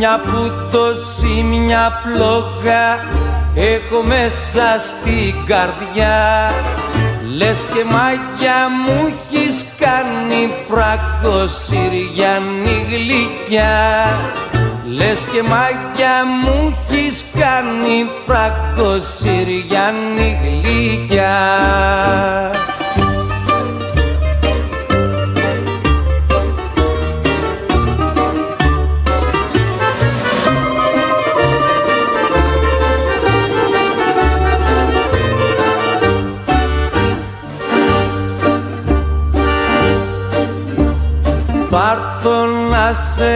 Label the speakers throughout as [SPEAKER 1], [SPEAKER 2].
[SPEAKER 1] μια φούτωση, μια φλόγα έχω μέσα στην καρδιά. Λες και μάγια μου έχεις κάνει φράγκο Συριανή γλυκιά. Λες και μάγια μου έχεις κάνει φράγκο Συριανή γλυκιά. Πάρθω να σε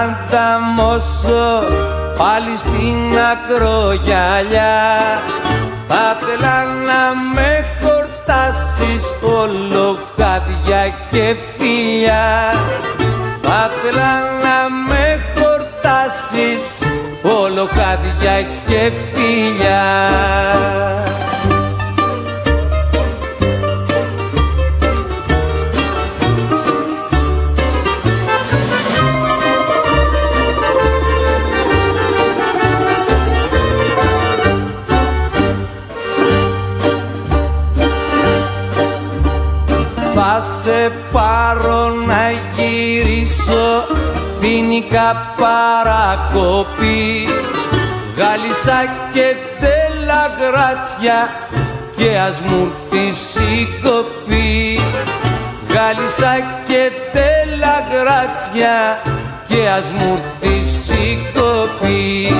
[SPEAKER 1] ανταμώσω πάλι στην ακρογιαλιά. Θα θέλα να με χορτάσεις όλο χάδια και φιλιά. Θα θέλα να με χορτάσεις όλο χάδια και φιλιά. Θα σε πάρω να γυρίσω φοινικά παρακοπή. Γάλισσα και τελαγράτσια και ας μου έρθεις η κοπή. Γάλισσα και τελαγράτσια και ας μου έρθεις η κοπή.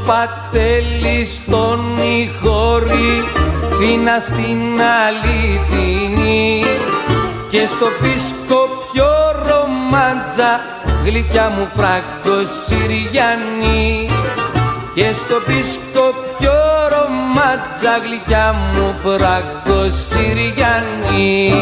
[SPEAKER 1] Πατέλη στον Ηχώρη, Θήνα στην Αληθινή και στο Πισκοπιό ρομάντζα, γλυκιά μου φράγκο Συριανή. Και στο Πισκοπιό ρομάντζα, γλυκιά μου φράγκο Συριανή.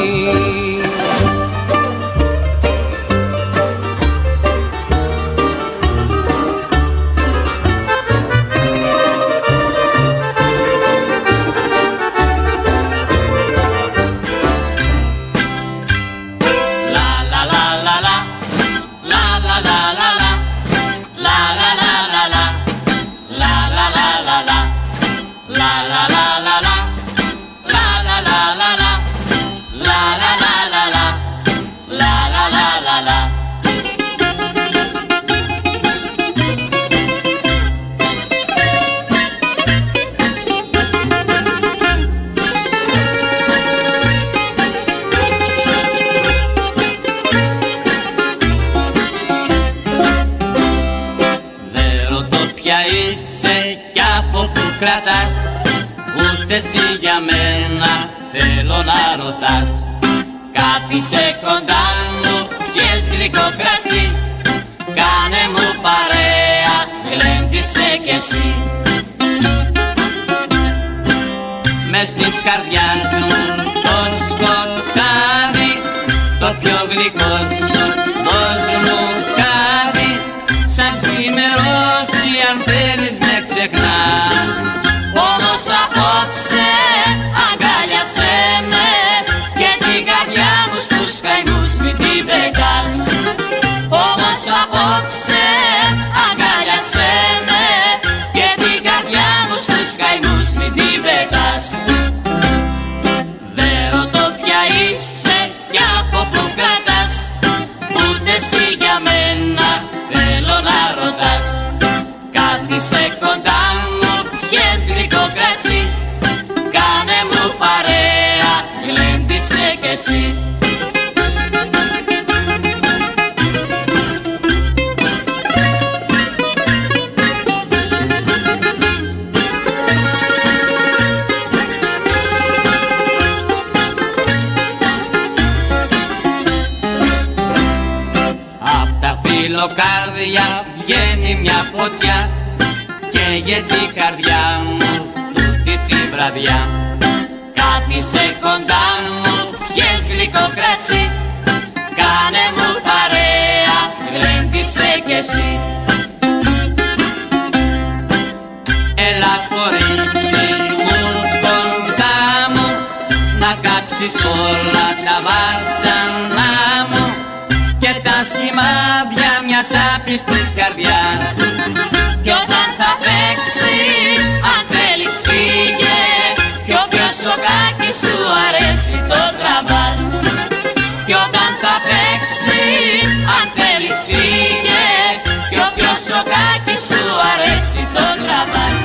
[SPEAKER 2] Κρατάς, ούτε εσύ για μένα θέλω να ρωτάς. Κάθισε κοντά μου, πιες γλυκό κρασί, κάνε μου παρέα, γλέντισε κι εσύ. Μες της καρδιάς μου το σκοτάδι, το πιο γλυκό σου δώσ' μου χάδι. Σαν ξημερώσει αν θέλεις με ξεχνάς, όμως απόψε αγκάλιασέ με και την καρδιά μου στους καημούς μην την πετάς. Όμως απόψε αγκάλιασέ με και την καρδιά μου στους καημούς μην την πετάς. Δεν ρωτώ ποια είσαι κι από που κρατάς, ούτε εσύ για μένα θέλω να ρωτάς. Κάθισε κοντά μου, πιες γλυκό κρασί, κάνε μου παρέα, γλέντισε κι εσύ. Απ' τα φιλοκάρδια βγαίνει μια φωτιά, καίγεται η καρδιά μου τούτη τη βραδιά. Κάθισε κοντά μου, πιες γλυκό κρασί, κάνε μου παρέα, γλέντισε κι εσύ.
[SPEAKER 3] Έλα κορίτσι μου κοντά μου, να κάψεις όλα τα βάσανα μου και τα σημάδια μιας άπιστης καρδιάς.
[SPEAKER 2] Κι όταν θα παίξει, αν θέλεις φύγε, κι όποιο σοκάκι σου αρέσει το τραβάς. Κι όταν θα παίξει, αν θέλεις φύγε, κι όποιο σοκάκι σου αρέσει το τραβάς.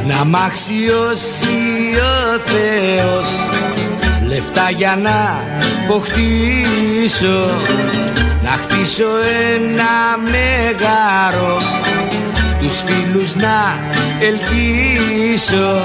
[SPEAKER 1] Να μ' αξιώσει ο Θεός λεφτά για να αποκτήσω, να χτίσω ένα μεγάρο, τους φίλους να ελκύσω.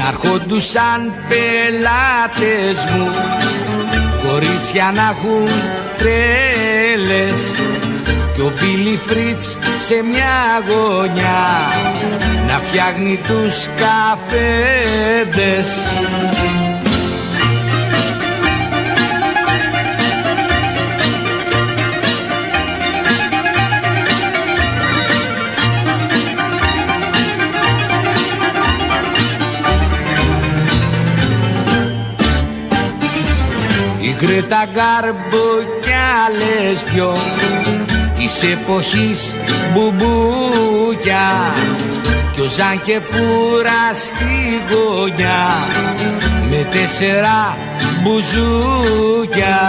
[SPEAKER 1] Αρχόντουσαν πελάτες μου, κορίτσια να έχουν τρέλες, κι ο Μπίλι Φρίτς σε μια γωνιά να φτιάχνει τους καφέδες. Η Γκρέτα Γκάρμπο κι άλλες δυο της εποχής μπουμπούκια, κι ο Ζαν και Πούρα στη γωνιά με 4 μπουζούκια.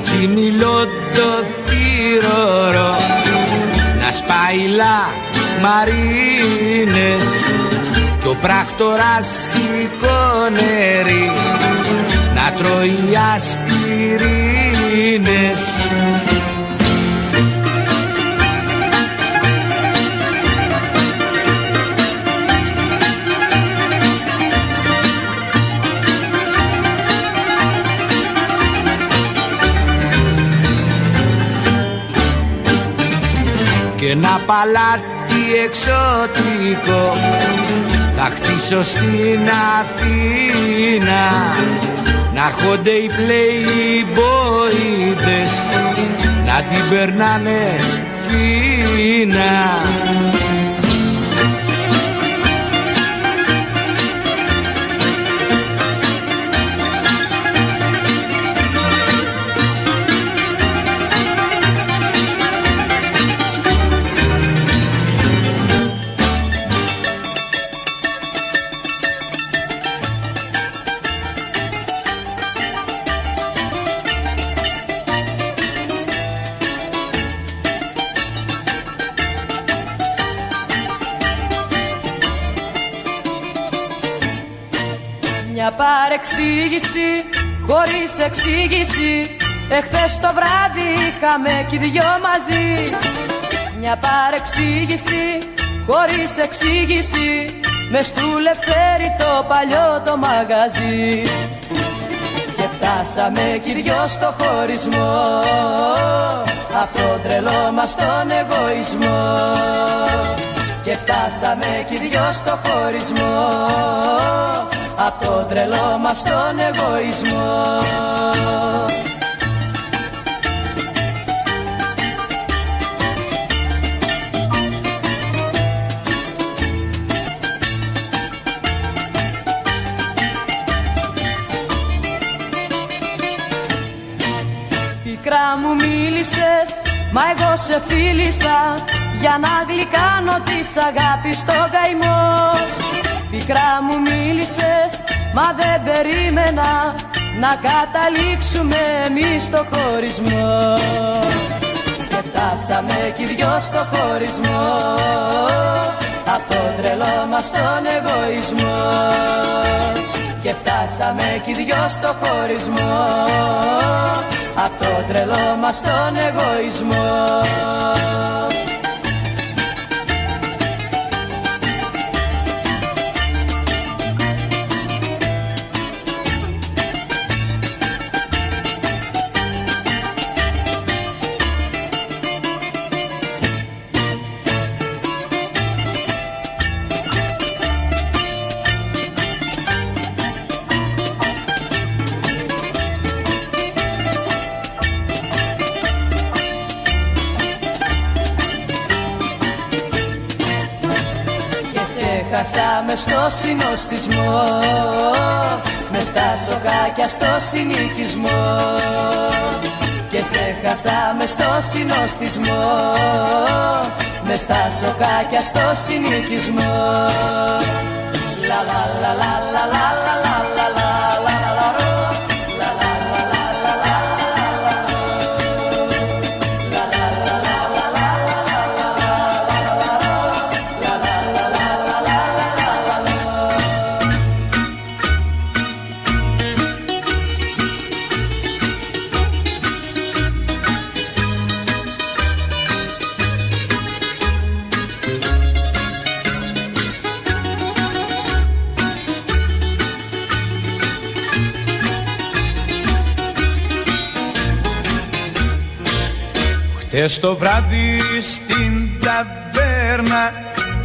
[SPEAKER 1] Τσιμιλό το θύρορο να σπάει λαμαρίνες, κι ο πράκτορας σηκώνερι να τρώει ασπιρίνες. Και ένα παλάτι εξωτικό θα χτίσω στην Αθήνα, να έρχονται οι playboydες να την περνάνε φίνα.
[SPEAKER 4] Μια παρεξήγηση χωρίς εξήγηση, εχθές το βράδυ είχαμε κι οι δυο μαζί. Μια παρεξήγηση χωρίς εξήγηση, μες του Λευτέρη το παλιό το μαγαζί. Και φτάσαμε κι οι δυο στο χωρισμό, απ' το τρελό μας τον εγωισμό. Και φτάσαμε κι οι δυο στο χωρισμό, απ' το τρελό μας τον εγωισμό. Πικρά μου μίλησες, μα εγώ σε φίλησα, για να γλυκάνω της αγάπης το καημό. Πικρά μου μίλησες, μα δεν περίμενα να καταλήξουμε εμείς στο χωρισμό. Και φτάσαμε κι οι δυο στο χωρισμό, απ' το τρελό μας τον εγωισμό. Και φτάσαμε κι οι δυο στο χωρισμό, απ' το τρελό μας τον εγωισμό. Χάσαμε στο συνοστισμό, μες στα σοκάκια στο συνοικισμό. Και σε χάσαμε στο συνοστισμό, μες στα σοκάκια στο συνοικισμό. Λα λα λα λα λα λα λα λα λα λα λα λα.
[SPEAKER 5] Χτες το βράδυ στην ταβέρνα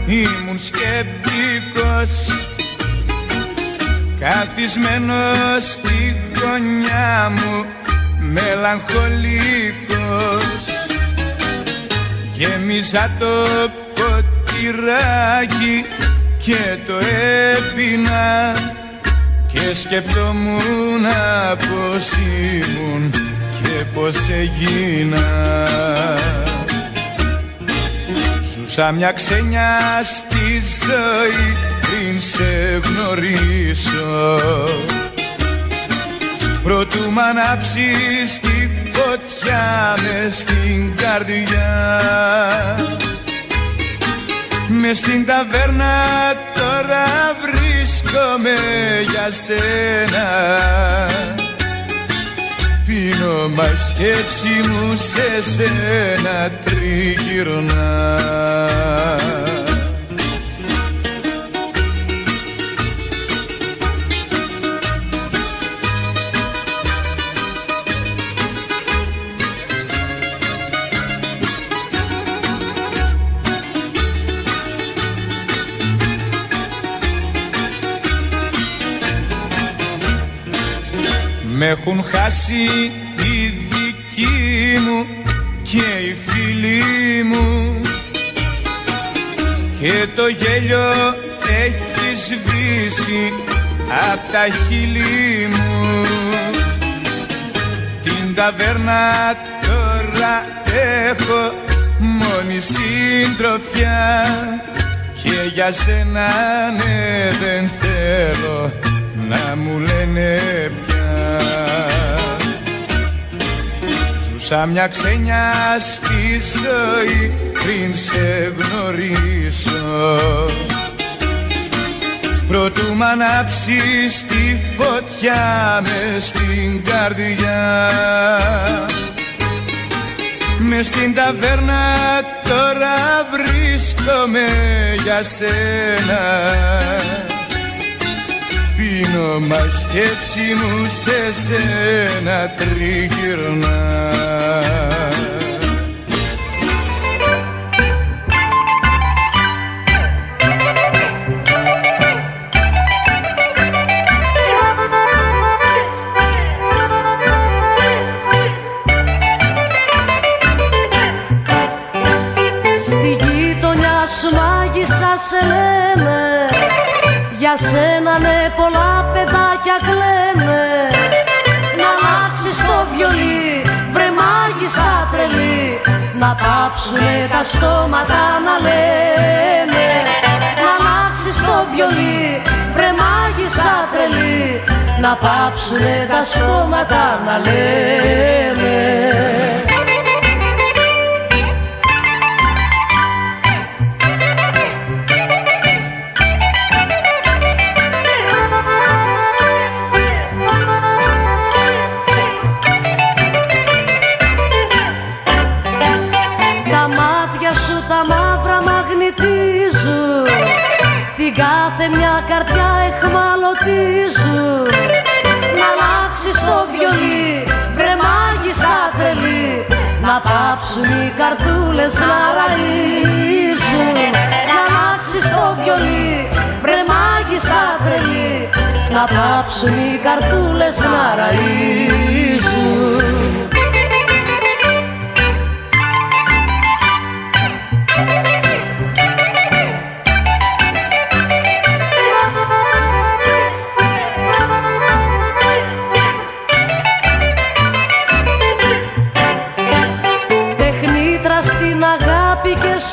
[SPEAKER 5] ήμουν σκεπτικός, καθισμένος στη γωνιά μου μελαγχολικός. Γέμιζα το ποτηράκι και το έπινα και σκεπτόμουν πως ήμουν και πως έγινα. Ζούσα μια ξένια στη ζωή πριν σε γνωρίσω, προτού μ' ανάψεις τη φωτιά μες στην καρδιά. Μες στην ταβέρνα τώρα βρίσκομαι για σένα, πίνω μα η σκέψη μου σε σένα τριγυρνά. Μ' έχουν χάσει οι δικοί μου και οι φίλοι μου και το γέλιο έχει σβήσει απ' τα χείλη μου. Την ταβέρνα τώρα έχω μόνη συντροφιά και για σένα ναι δεν θέλω να μου λένε πια. Ζούσα μια ξένια στη ζωή πριν σε γνωρίσω, προτού μ' ανάψεις τη φωτιά μες στην καρδιά. Μες στην ταβέρνα τώρα βρίσκομαι για σένα, πίνω μα η σκέψη μου σε σένα τριγυρνά.
[SPEAKER 4] Στη γειτονιά σου μάγισσα σε λένε, για σένα ναι πολλά παιδάκια κλαίνε. Να αλλάξεις το βιολί, βρε μάγισσα τρελή, να πάψουνε τα στόματα να λένε. Να αλλάξεις το βιολί, βρε μάγισσα τρελή, να πάψουνε τα στόματα να λένε.
[SPEAKER 6] Την κάθε μια καρδιά εχμαλωτίζουν. Να αλλάξεις το βιολί, βρε μάγισσα τρελή, να πάψουν οι καρδούλες να ραΐζουν. Να αλλάξεις το βιολί, βρε μάγισσα τρελή, να πάψουν οι καρδούλες να ραΐζουν.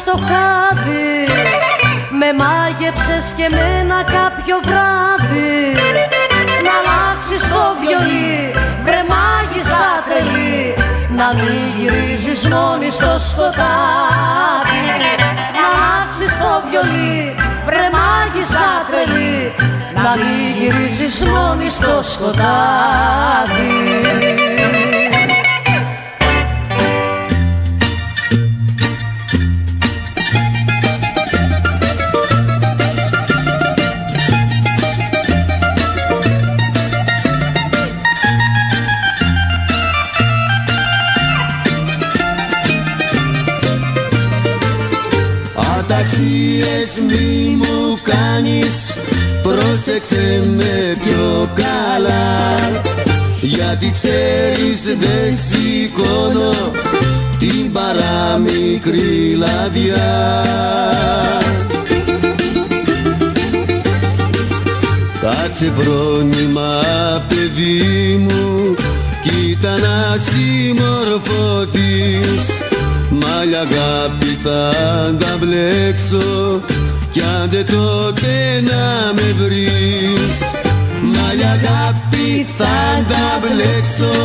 [SPEAKER 6] Στο χάδι με μάγεψες και μένα κάποιο βράδυ. Να αλλάξεις το βιολί, βρε μάγισσα τρελή, να μην γυρίζεις μόνη στο σκοτάδι. Να αλλάξεις το βιολί, βρε μάγισσα τρελή, να μην γυρίζεις μόνη στο σκοτάδι.
[SPEAKER 7] Αταξίες μη μου κάνεις, πρόσεξε με πιο καλά, γιατί ξέρεις δεν σηκώνω την παραμικρή λαδιά. Κάτσε φρόνημα παιδί μου, κοίτα να συμμορφωθείς, μ' αγάπη θα τα μπλέξω κι άντε τότε να με βρεις. Μ' αγάπη θα τα μπλέξω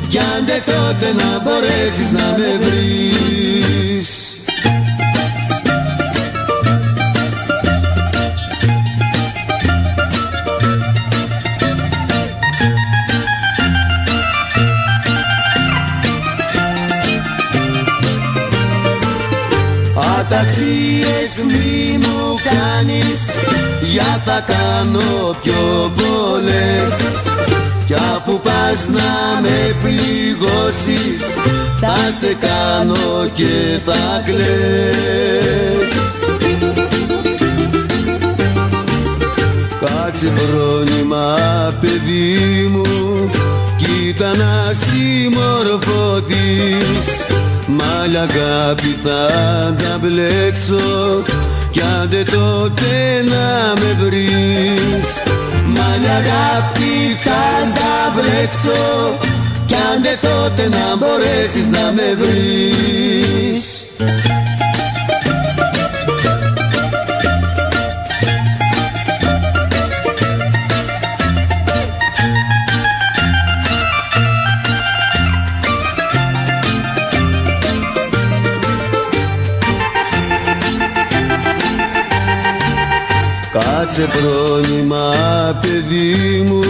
[SPEAKER 7] κι άντε τότε να μπορέσεις να με βρεις. Αταξίες μη μου κάνεις, για θα κάνω πιο πολλές, κι αφού πας να με πληγώσεις, θα σε κάνω και θα κλαις. Κάτσε φρόνημα παιδί μου, κοίτα να συμμορφωθείς, μ' αγάπη θα τα μπλέξω κι άντε τότε να με βρεις. Μ' αγάπη θα τα μπλέξω κι άντε τότε να μπορέσεις να με βρεις. Κάτσε φρόνημα παιδί μου,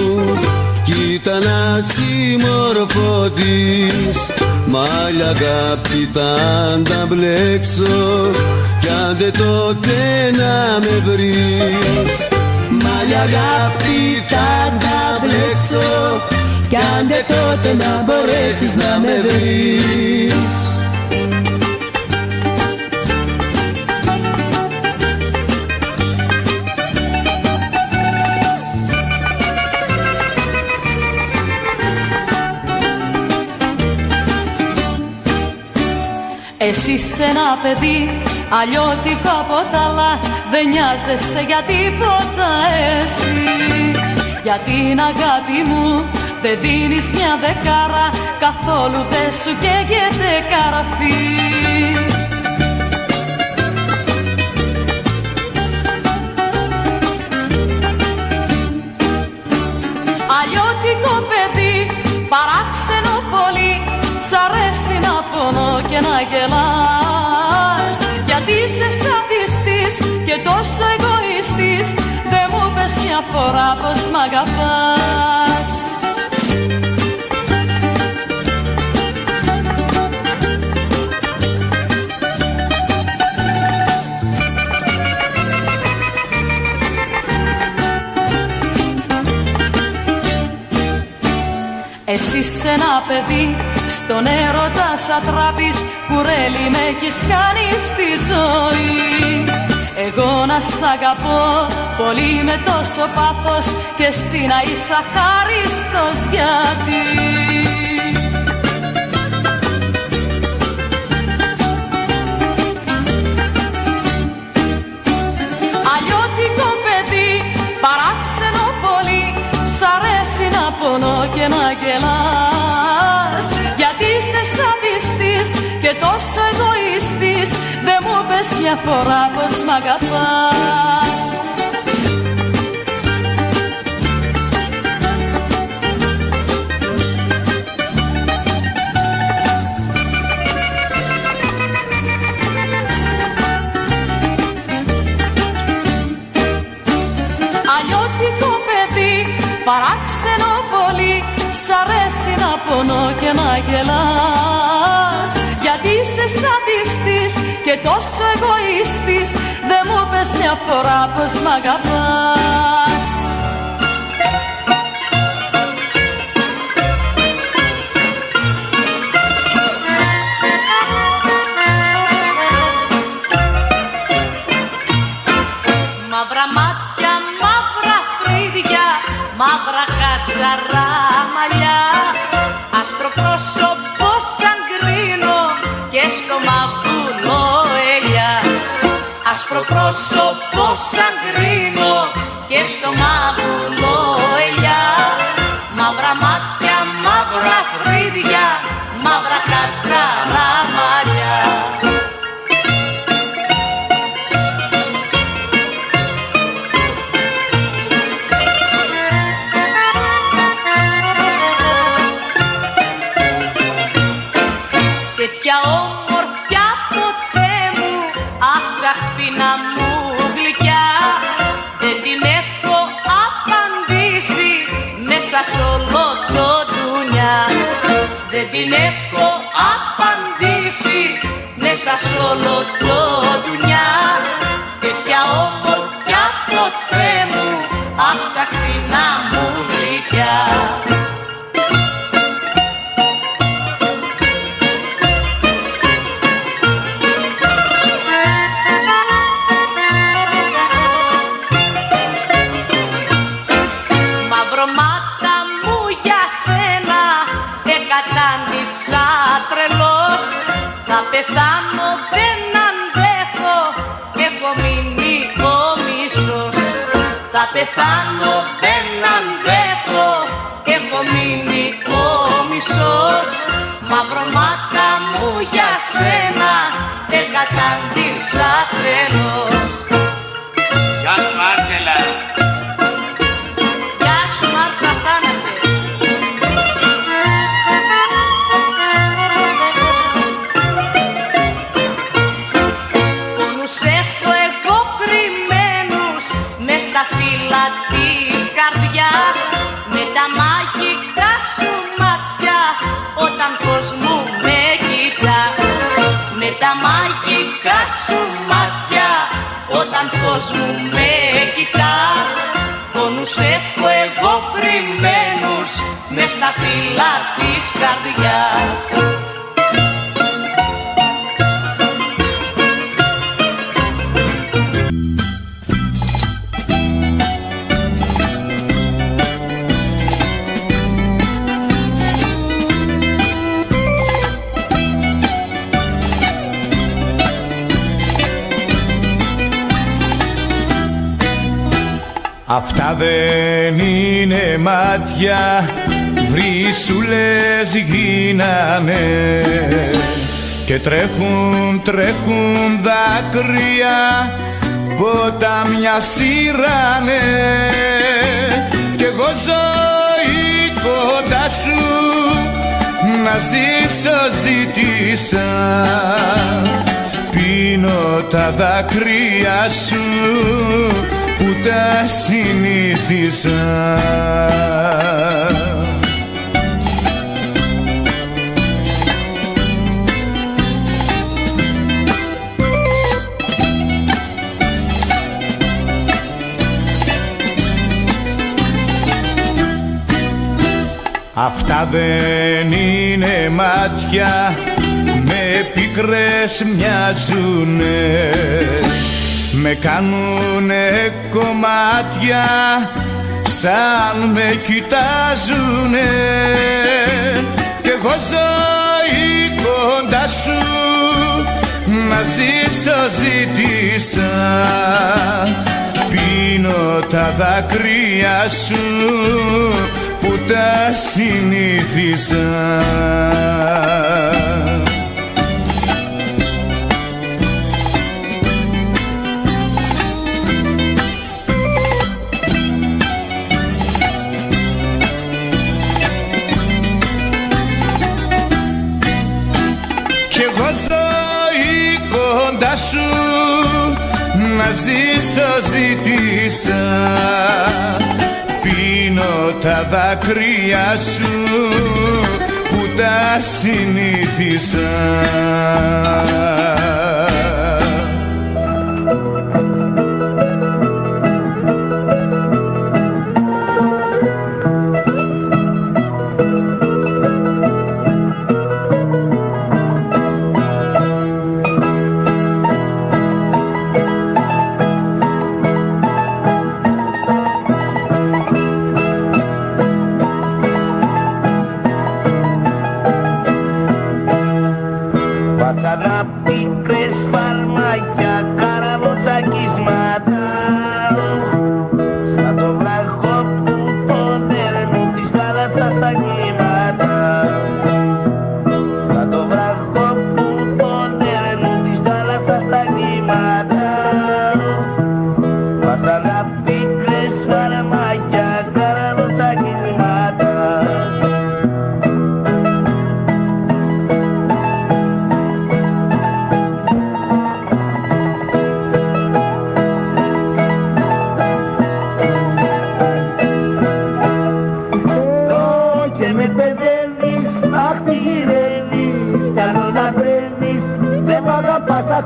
[SPEAKER 7] κοίτα να συμμορφωθείς, μ' αγάπη θα τα μπλέξω κι άντε τότε να με βρεις. Μ' αγάπη θα τα μπλέξω κι άντε τότε να μπορέσεις να με βρεις.
[SPEAKER 6] Εσύ είσαι ένα παιδί αλλιώτικο από τα άλλα, δεν νοιάζεσαι για τίποτα εσύ. Για την αγάπη μου δεν δίνεις μια δεκάρα, καθόλου δεν σου καίγεται καραφί. γελάς. Γιατί είσαι σαντιστής και τόσο εγωιστής, δεν μου πες μια φορά πως μ' αγαπάς. Εσύ είσαι ένα παιδί, στον έρωτα σατράπης, κουρέλι με έχεις κάνει στη ζωή. Εγώ να σ' αγαπώ πολύ με τόσο πάθος και εσύ να είσαι αχάριστος γιατί. Αλλιώτικο παιδί, παράξενο πολύ, σ' αρέσει να πονώ και να γελάς. Γιατί είσαι σαντιστής και τόσο εγωιστής, δεν μου πες μια φορά πως μ' αγαπάς. Αλλιώτικο παιδί, παράξενο πολύ, σ' αρέσει να πονώ και να γελάς. Γιατί είσαι σαντιστής και τόσο εγωιστής, δεν μου πες μια φορά πως μ' αγαπάς. Μαύρα μάτια, μαύρα φρύδια, μαύρα κατσαρά μαλλιά, άσπρο πρόσωπο σαν κρίνο και στο μαύρο ελιά. Άσπρο πρόσωπο σαν κρίνο και στο μαύρο ελιά. Μαύρα μάτια, μαύρα φρύδια, μαύρα κατσαρά μαλλιά. Τέτοια όμορφια ποτέ μου, αχ τσαχπίνα μου γλυκιά, δεν την έχω απαντήσει μέσα σ' όλο το ντουνιά. Δεν την έχω απαντήσει μέσα σ' όλο το ντουνιά. Τέτοια όμορφια ποτέ μου, αχ τσαχπίνα μου γλυκιά. Μαυρομάτα μου για σένα εκατάντησα τρελός. Θα πεθάνω δεν αντέχω, έχω μείνει ο μισός. Θα πεθάνω δεν αντέχω, έχω μείνει ο μισός. Μαυρομάτα μου για σένα εκατάντησα τρελός.
[SPEAKER 3] Γεια σου Άντζελα.
[SPEAKER 6] Στα φύλλα της καρδιάς, με τα μαγικά σου μάτια, όταν φως μου με κοιτάς. Με τα μαγικά σου μάτια, όταν φως μου με κοιτάς. Πόνους έχω εγώ κρυμμένους μες στα φύλλα της καρδιάς.
[SPEAKER 5] Αυτά δεν είναι μάτια, βρυσούλες γίνανε και τρέχουν, τρέχουν δάκρυα, ποτάμια σύρανε. Κι εγώ ζωή κοντά σου να ζήσω ζήτησα, πίνω τα δάκρυα σου που τα συνήθισα. Αυτά δεν είναι μάτια, με πικρές μοιάζουνε, με κάνουνε κομμάτια σαν με κοιτάζουνε. Κι εγώ ζωή κοντά σου να ζήσω ζήτησα, πίνω τα δάκρυα σου που τα συνήθισα. Κι εγώ ζωή κοντά σου να ζήσω ζήτησα, πίνω τα δάκρυα σου που τα συνήθισα.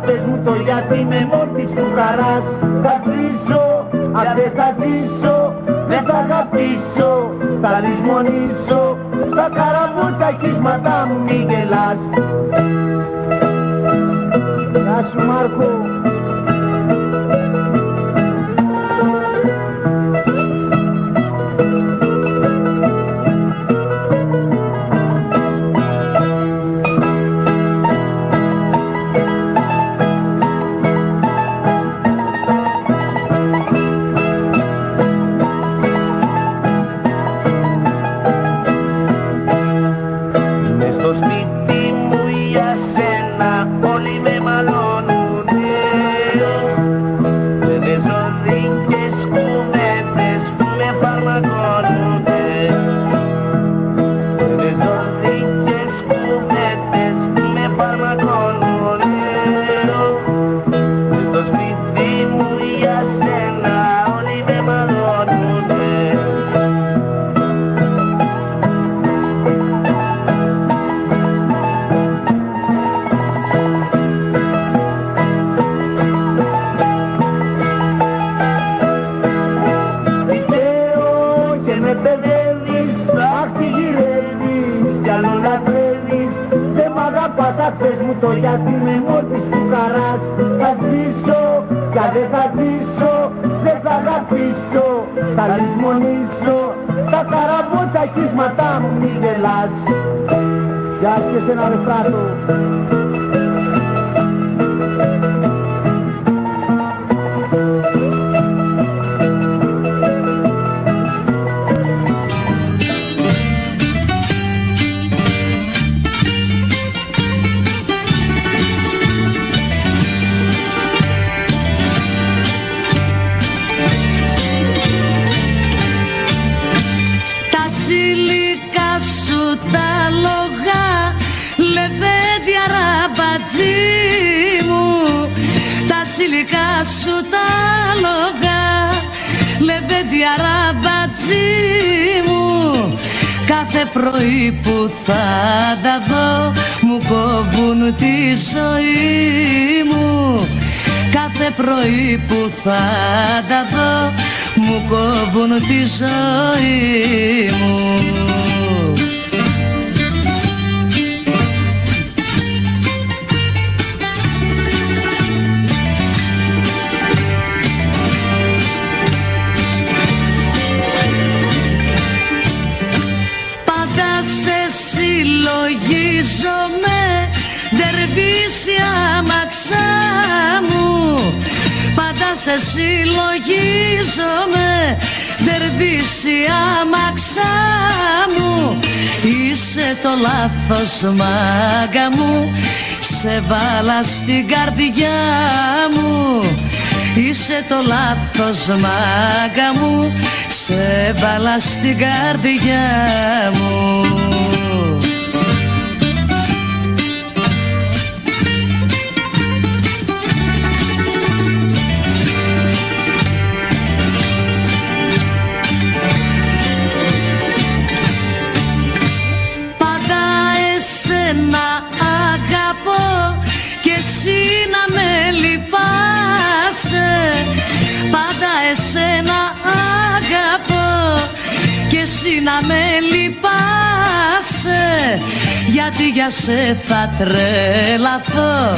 [SPEAKER 8] Πες μου το γιατί με μόρφης του χαράς. Θα ζήσω, αν δεν θα ζήσω, δεν θα αγαπήσω. Θα λησμονήσω, στα καραβούτσα κύσματα μου μη γελάς. Γεια σου Μάρκο. Πες μου το γιατί με μόρφης του χαράς. Θα ζήσω κι αν δεν θα ζήσω, δεν θα αγαπήσω. Θα λησμονήσω, τα καραβούτσα κύσματα μου μη γελάς. Γεια και σε ένα ρεφράτο.
[SPEAKER 6] Τα τσιλικά σου τα λογά σου τα λόγα, λεβέντια ραμπατζή μου. Κάθε πρωί που θα τα δω μου κόβουν τη ζωή μου. Κάθε πρωί που θα τα δω μου κόβουν τη ζωή μου. Πάντα σε συλλογίζομαι, ντερβίσι αμαξά μου. Πάντα σε συλλογίζομαι, ντερβίσι αμαξά μου. Είσαι το λάθος μάγκα μου, σε βάλα στην καρδιά μου. Είσαι το λάθος μάγκα μου, σε βάλα στην καρδιά μου. Εσένα αγαπώ και εσύ να με λυπάσαι. Πάντα εσένα αγαπώ και εσύ να με λυπάσαι. Γιατί για σε θα τρελαθώ,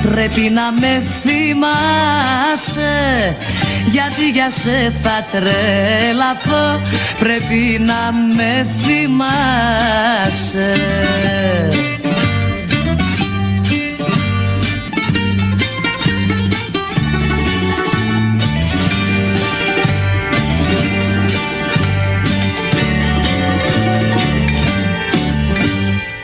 [SPEAKER 6] πρέπει να με θυμάσαι. Γιατί για σε θα τρελαθώ, πρέπει να με θυμάσαι.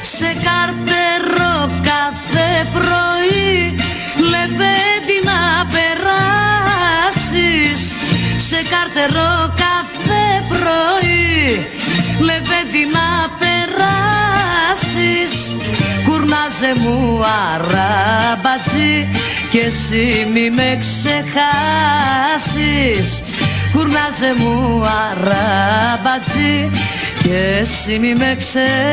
[SPEAKER 6] Σε καρτερό κάθε πρωί, λεβέντι να περάσεις. Σε καρτερό κάθε πρωί, λεβέντι να περάσεις. Κουρνάζε μου αραμπατζή και εσύ μη με ξεχάσεις. Κουρνάζε μου αραμπατζή και εσύ μη με ξεχάσεις.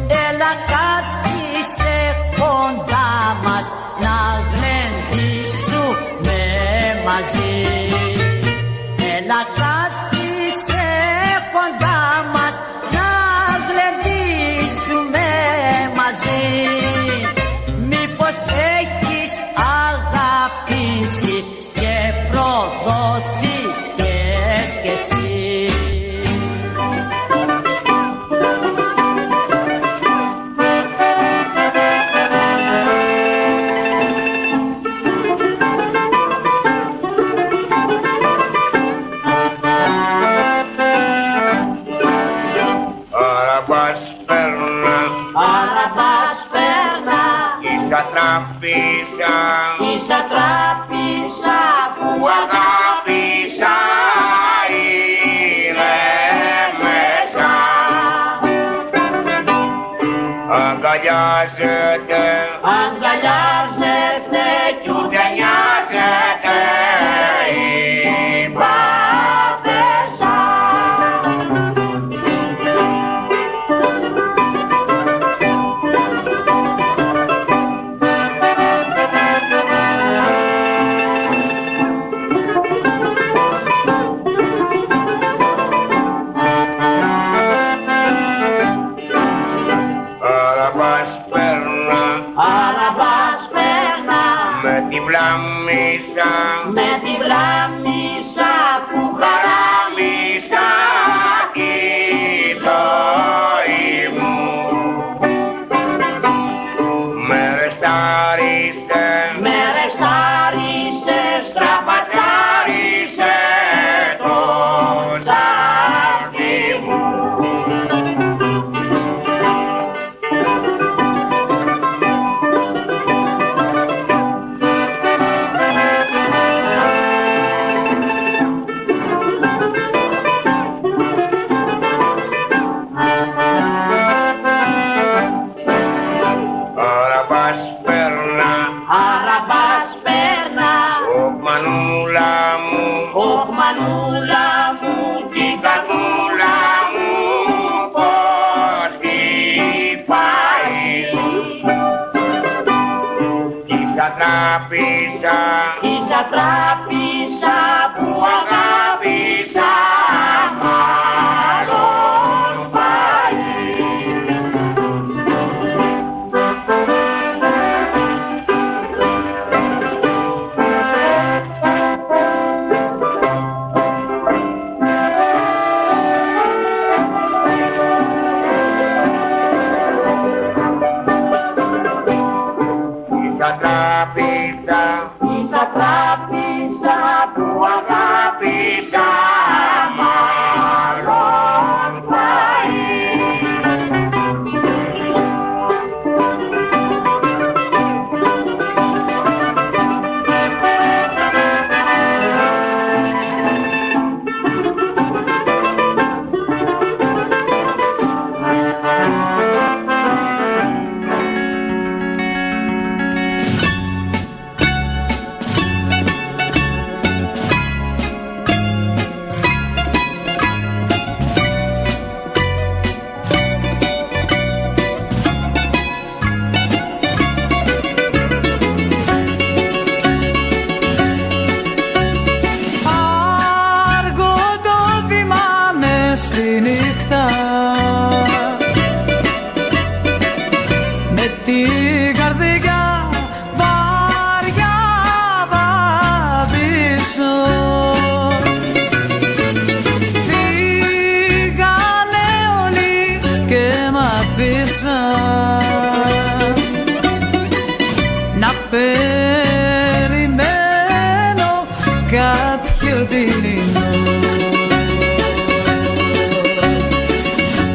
[SPEAKER 6] Έλα κάθισε κοντά
[SPEAKER 2] τράπησα που αγάπησα είναι μέσα. Αγκαλιάζεται κι ούτε νοιάζεται η πάθεσα. Με τη βλάμισα που χαράμισα τη ζωή μου. Με ρεστάρισε, στραπατσάρισε το ζάρτι μου. Μανούλα μου, την καρδούλα μου, πώς χτυπάει. Ίσα τράπησα που αγάπησα μάλλον πάει. Ίσα τράπησα που αγάπησα μάλλον πάει.
[SPEAKER 6] Να περιμένω κάποιο δειλινό.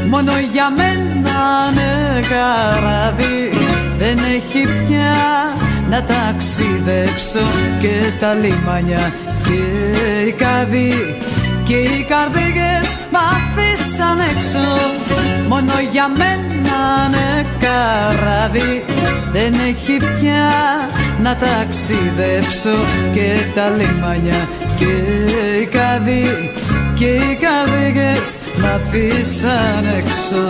[SPEAKER 6] Μόνο για μένα είναι καράβι, δεν έχει πια να ταξιδέψω και τα λιμάνια και οι καδοί και οι καρδίγες μ' αφήσαν έξω. Μόνο για μένα είναι καράβι, δεν έχει πια να ταξιδέψω και τα λιμάνια και οι καδοί και οι καρδίγες μ' αφήσαν έξω.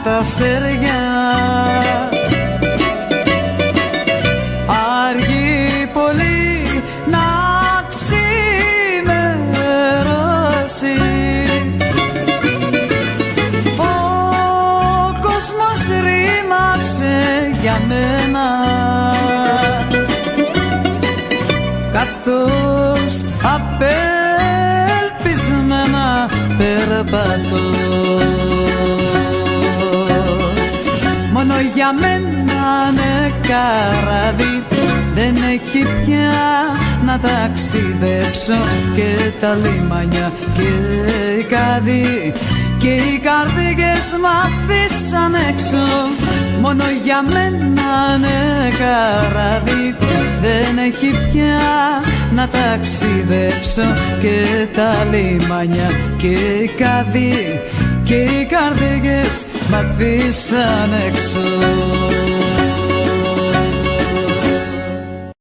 [SPEAKER 6] Τα αστέρια αργεί πολύ να ξημερώσει. Ο κόσμος ρήμαξε για μένα, καθώς απελπισμένα περπατώ. Μόνο για μένα ναι καράβι, δεν έχει πια να ταξιδέψω και τα λιμάνια και οι κάδοι και οι καρδιές μ' αφήσαν έξω. Μόνο για μένα ναι καράβι, δεν έχει πια να ταξιδέψω και τα λιμάνια και οι κάδοι και οι καρδιές μ' αφήσαν έξω.